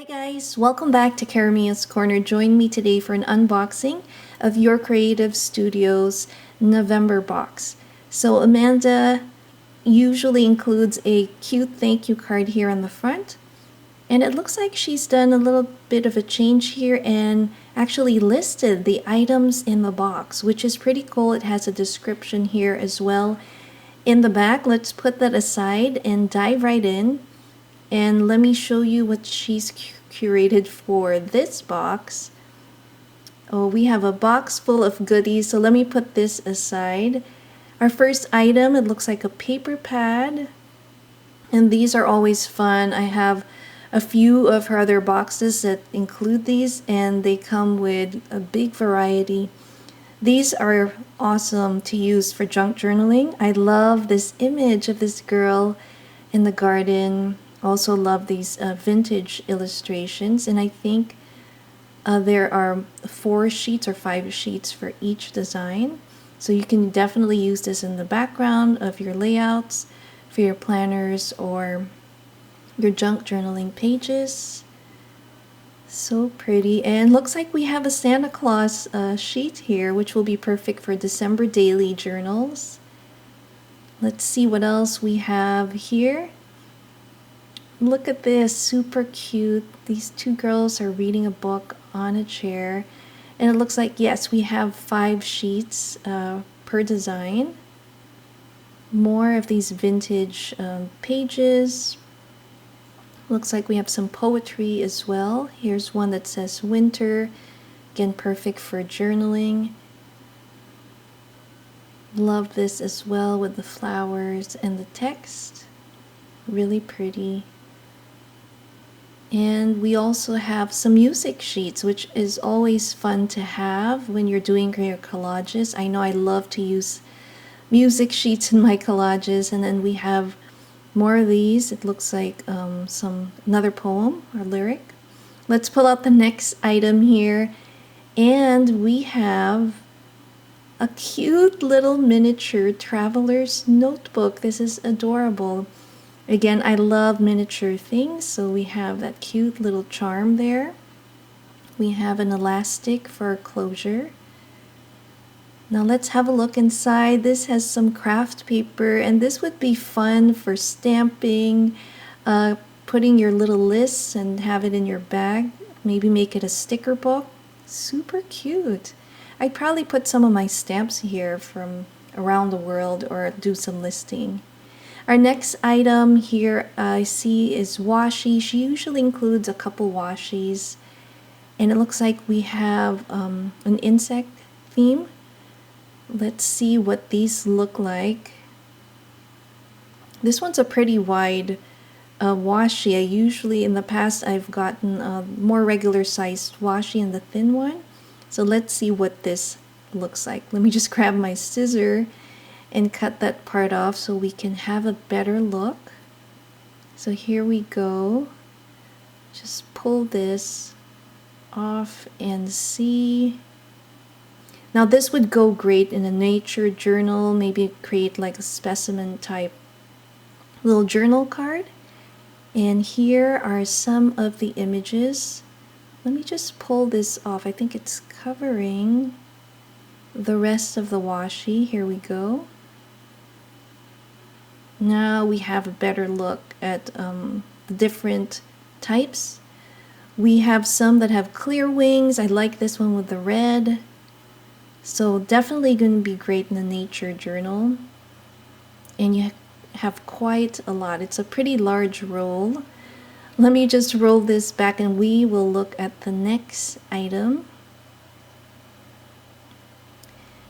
Hi guys, welcome back to Caramia's Corner. Join me today for an unboxing of Your Creative Studios November box. So Amanda usually includes a cute thank you card here on the front. And it looks like she's done a little bit of a change here and actually listed the items in the box, which is pretty cool. It has a description here as well. In the back, let's put that aside and dive right in. And let me show you what she's curated for this box. Oh, we have a box full of goodies, so let me put this aside. Our first item, it looks like a paper pad. And these are always fun. I have a few of her other boxes that include these, and they come with a big variety. These are awesome to use for junk journaling. I love this image of this girl in the garden. Also love these vintage illustrations, and I think there are 4 sheets or 5 sheets for each design. So you can definitely use this in the background of your layouts, for your planners, or your junk journaling pages. So pretty. And looks like we have a Santa Claus sheet here, which will be perfect for December daily journals. Let's see what else we have here. Look at this, super cute. These 2 girls are reading a book on a chair. And it looks like, yes, we have 5 sheets per design. More of these vintage pages. Looks like we have some poetry as well. Here's one that says winter. Again, perfect for journaling. Love this as well with the flowers and the text. Really pretty. And we also have some music sheets, which is always fun to have when you're doing your collages. I know I love to use music sheets in my collages. And then we have more of these. It looks like another poem or lyric. Let's pull out the next item here. And we have a cute little miniature traveler's notebook. This is adorable. Again, I love miniature things, so we have that cute little charm there. We have an elastic for closure. Now let's have a look inside. This has some craft paper, and this would be fun for stamping, putting your little lists and have it in your bag. Maybe make it a sticker book. Super cute. I'd probably put some of my stamps here from around the world or do some listing. Our next item here I see is washi. She usually includes a couple washies. And it looks like we have an insect theme. Let's see what these look like. This one's a pretty wide washi. In the past, I've gotten a more regular sized washi and the thin one. So let's see what this looks like. Let me just grab my scissor and cut that part off so we can have a better look. So here we go. Just pull this off and see. Now this would go great in a nature journal, maybe create like a specimen type little journal card. And here are some of the images. Let me just pull this off. I think it's covering the rest of the washi. Here we go. Now we have a better look at the different types. We have some that have clear wings. I like this one with the red. So definitely going to be great in the nature journal. And you have quite a lot. It's a pretty large roll. Let me just roll this back and we will look at the next item.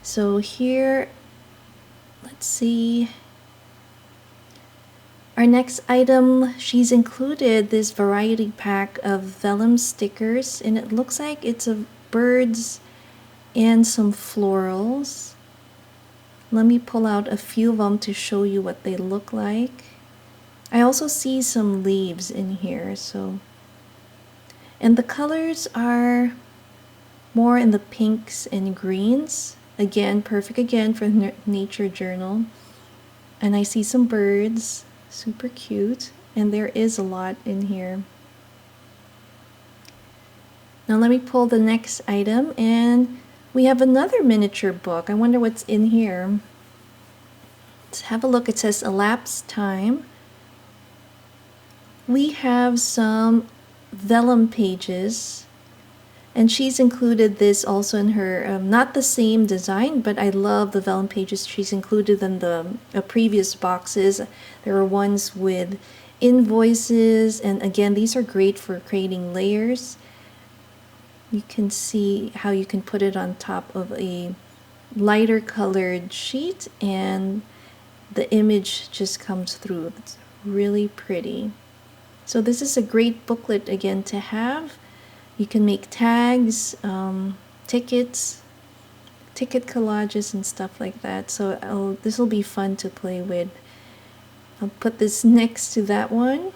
So here, let's see. Our next item, she's included this variety pack of vellum stickers, and it looks like it's of birds and some florals. Let me pull out a few of them to show you what they look like. I also see some leaves in here, and the colors are more in the pinks and greens. Again, perfect again for nature journal. And I see some birds. Super cute, and there is a lot in here. Now let me pull the next item, and we have another miniature book. I wonder what's in here. Let's have a look. It says elapsed time. We have some vellum pages, and she's included this also in her, not the same design, but I love the vellum pages she's included in the previous boxes. There are ones with invoices, and again, these are great for creating layers. You can see how you can put it on top of a lighter colored sheet and the image just comes through. It's really pretty. So this is a great booklet again to have. You can make tags, tickets, ticket collages and stuff like that. So this will be fun to play with. I'll put this next to that one.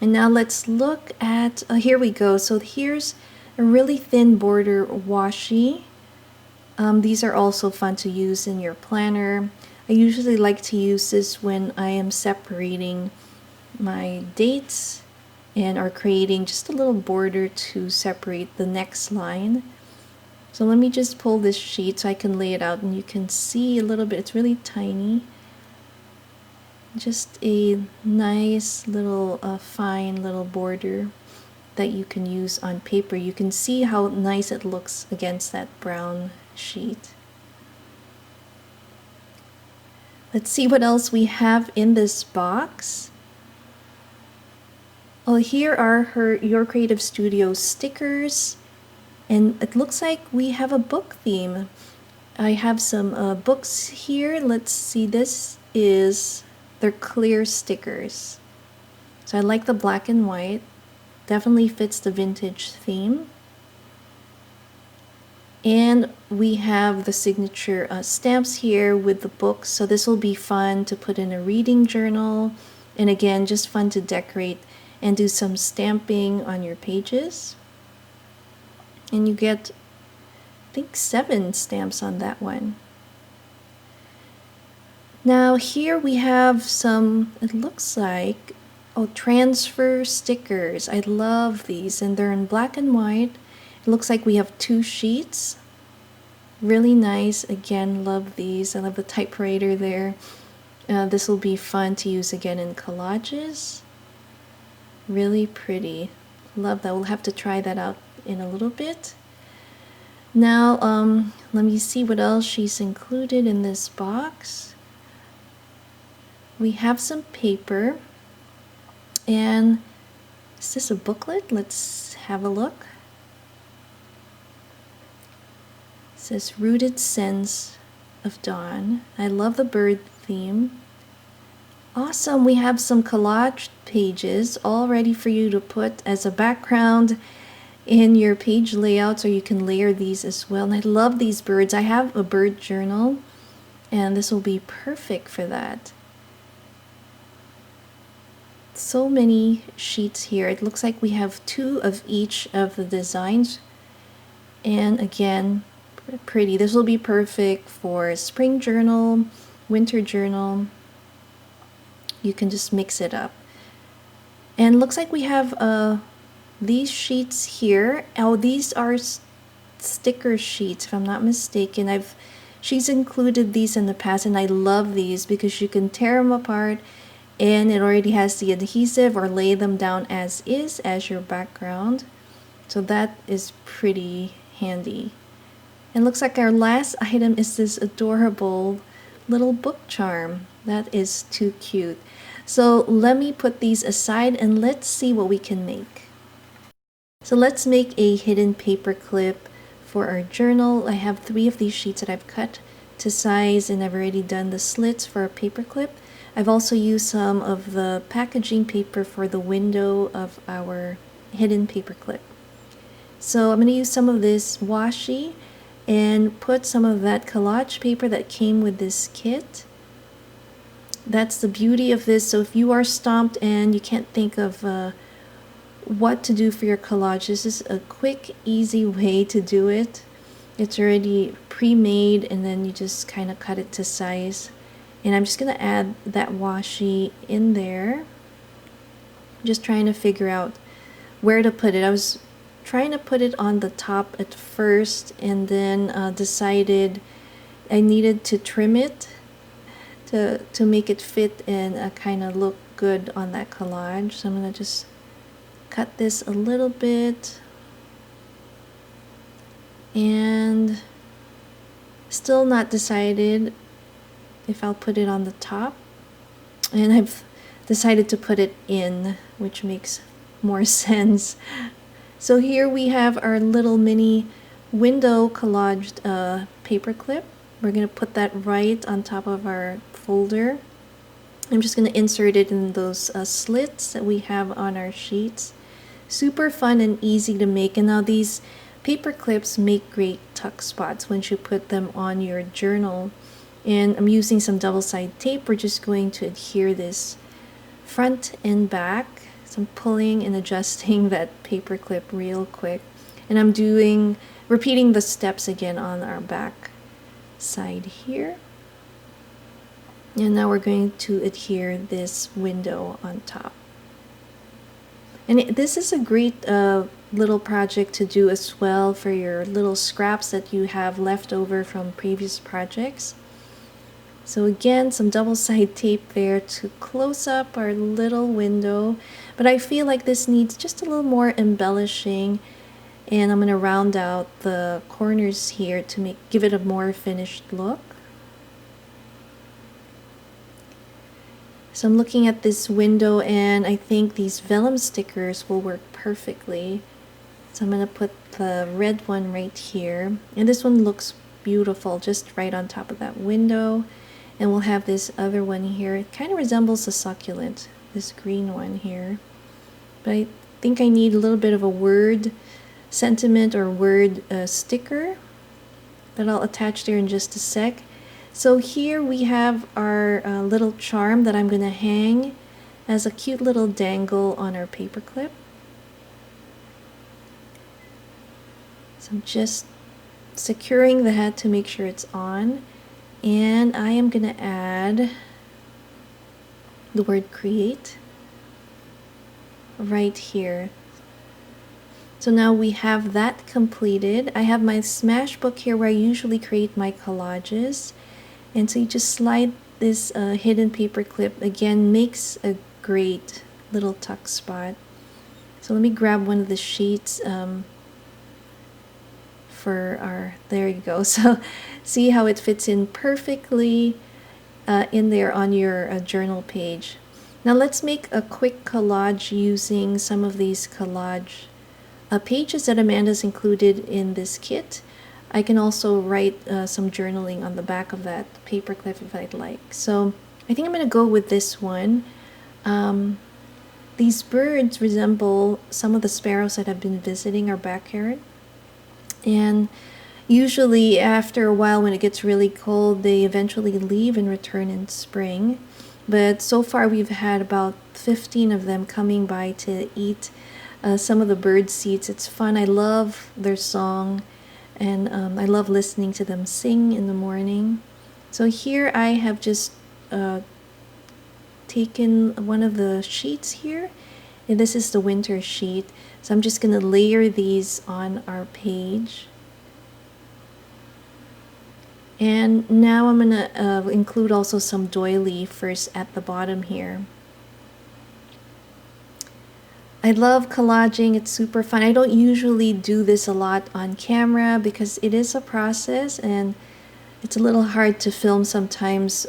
And now let's look at, here we go. So here's a really thin border washi. These are also fun to use in your planner. I usually like to use this when I am separating my dates and are creating just a little border to separate the next line. So let me just pull this sheet so I can lay it out and you can see a little bit. It's really tiny. Just a nice little fine little border that you can use on paper. You can see how nice it looks against that brown sheet. Let's see what else we have in this box. Oh, here are Your Creative Studio stickers, and it looks like we have a book theme. I have some books here. Let's see, they're clear stickers. So I like the black and white. Definitely fits the vintage theme. And we have the signature stamps here with the books. So this will be fun to put in a reading journal. And again, just fun to decorate and do some stamping on your pages. And you get, I think, 7 stamps on that one. Now here we have some, it looks like, transfer stickers. I love these, and they're in black and white. It looks like we have 2 sheets. Really nice. Again, love these. I love the typewriter there. This will be fun to use again in collages. Really pretty. Love that. We'll have to try that out in a little bit. Now, let me see what else she's included in this box. We have some paper. And is this a booklet? Let's have a look. It says Rooted Sense of Dawn. I love the bird theme. Awesome, we have some collage pages all ready for you to put as a background in your page layouts, or you can layer these as well. And I love these birds. I have a bird journal, and this will be perfect for that. So many sheets here. It looks like we have 2 of each of the designs, and again, pretty. This will be perfect for spring journal, winter journal. You can just mix it up. And looks like we have these sheets here. Oh, these are sticker sheets, if I'm not mistaken. She's included these in the past, and I love these because you can tear them apart and it already has the adhesive, or lay them down as is as your background. So that is pretty handy. And looks like our last item is this adorable little book charm. That is too cute. So let me put these aside and let's see what we can make. So let's make a hidden paper clip for our journal. I have 3 of these sheets that I've cut to size, and I've already done the slits for a paper clip. I've also used some of the packaging paper for the window of our hidden paper clip. So I'm going to use some of this washi and put some of that collage paper that came with this kit. That's the beauty of this. So if you are stumped and you can't think of what to do for your collage, this is a quick, easy way to do it. It's already pre-made, and then you just kind of cut it to size. And I'm just going to add that washi in there. Just trying to figure out where to put it. I was trying to put it on the top at first, and then decided I needed to trim it to make it fit and kind of look good on that collage. So I'm going to just cut this a little bit, and still not decided if I'll put it on the top, and I've decided to put it in, which makes more sense. So here we have our little mini window collaged paper clip. We're going to put that right on top of our folder. I'm just going to insert it in those slits that we have on our sheets. Super fun and easy to make. And now these paper clips make great tuck spots once you put them on your journal. And I'm using some double-sided tape. We're just going to adhere this front and back. So I'm pulling and adjusting that paper clip real quick. And I'm repeating the steps again on our back side here. And now we're going to adhere this window on top. And this is a great little project to do as well for your little scraps that you have left over from previous projects. So again, some double-sided tape there to close up our little window. But I feel like this needs just a little more embellishing. And I'm going to round out the corners here to give it a more finished look. So I'm looking at this window, and I think these vellum stickers will work perfectly. So I'm going to put the red one right here. And this one looks beautiful just right on top of that window. And we'll have this other one here. It kind of resembles a succulent, this green one here. But I think I need a little bit of a word sentiment or word sticker that I'll attach there in just a sec. So here we have our little charm that I'm going to hang as a cute little dangle on our paper clip. So I'm just securing the head to make sure it's on. And I am going to add the word create right here. So now we have that completed. I have my smash book here where I usually create my collages. And so you just slide this hidden paper clip. Again, makes a great little tuck spot. So let me grab one of the sheets for our, there you go. So see how it fits in perfectly in there on your journal page. Now let's make a quick collage using some of these collage pages that Amanda's included in this kit. I can also write some journaling on the back of that paper clip if I'd like. So I think I'm going to go with this one. These birds resemble some of the sparrows that have been visiting our backyard. And usually after a while when it gets really cold, they eventually leave and return in spring. But so far we've had about 15 of them coming by to eat some of the bird seeds. It's fun. I love their song. And I love listening to them sing in the morning. So here I have just taken one of the sheets here. And this is the winter sheet. So I'm just going to layer these on our page. And now I'm going to include also some doily first at the bottom here. I love collaging. It's super fun. I don't usually do this a lot on camera because it is a process and it's a little hard to film sometimes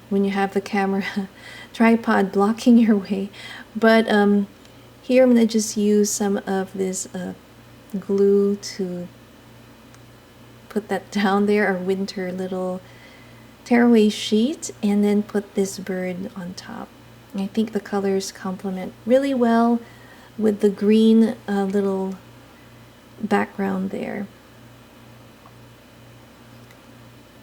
when you have the camera tripod blocking your way. But here I'm going to just use some of this glue to put that down there, our winter little tearaway sheet, and then put this bird on top. And I think the colors complement really well with the green little background there.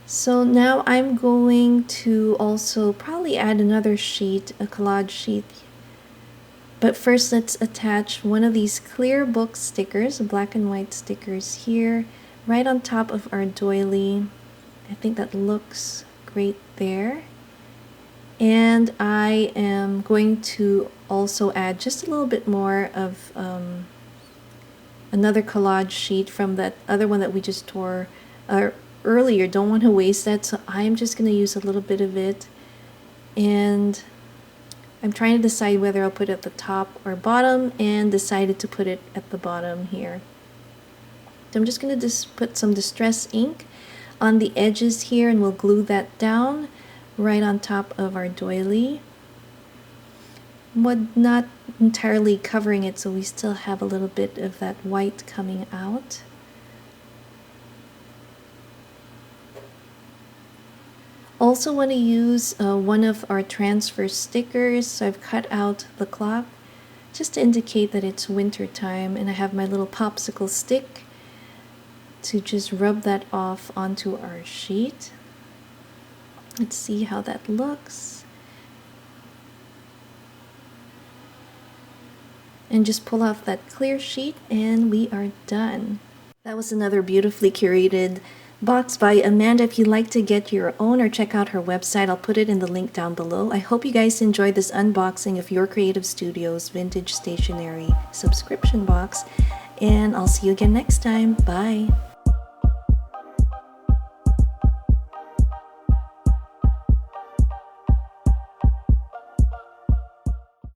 So now I'm going to also probably add another sheet, a collage sheet. But first let's attach one of these clear book stickers, black and white stickers here, right on top of our doily. I think that looks great there. And I am going to also add just a little bit more of a another collage sheet from that other one that we just tore earlier. Don't want to waste that, so I'm just going to use a little bit of it. And I'm trying to decide whether I'll put it at the top or bottom, and decided to put it at the bottom here. So I'm just going to put some distress ink on the edges here, and we'll glue that down right on top of our doily. But not entirely covering it, so we still have a little bit of that white coming out. Also want to use one of our transfer stickers, so I've cut out the clock just to indicate that it's winter time, and I have my little popsicle stick to just rub that off onto our sheet. Let's see how that looks. And just pull off that clear sheet and we are done. That was another beautifully curated box by Amanda. If you'd like to get your own or check out her website, I'll put it in the link down below. I hope you guys enjoyed this unboxing of Your Creative Studios Vintage Stationery subscription box, and I'll see you again next time. Bye!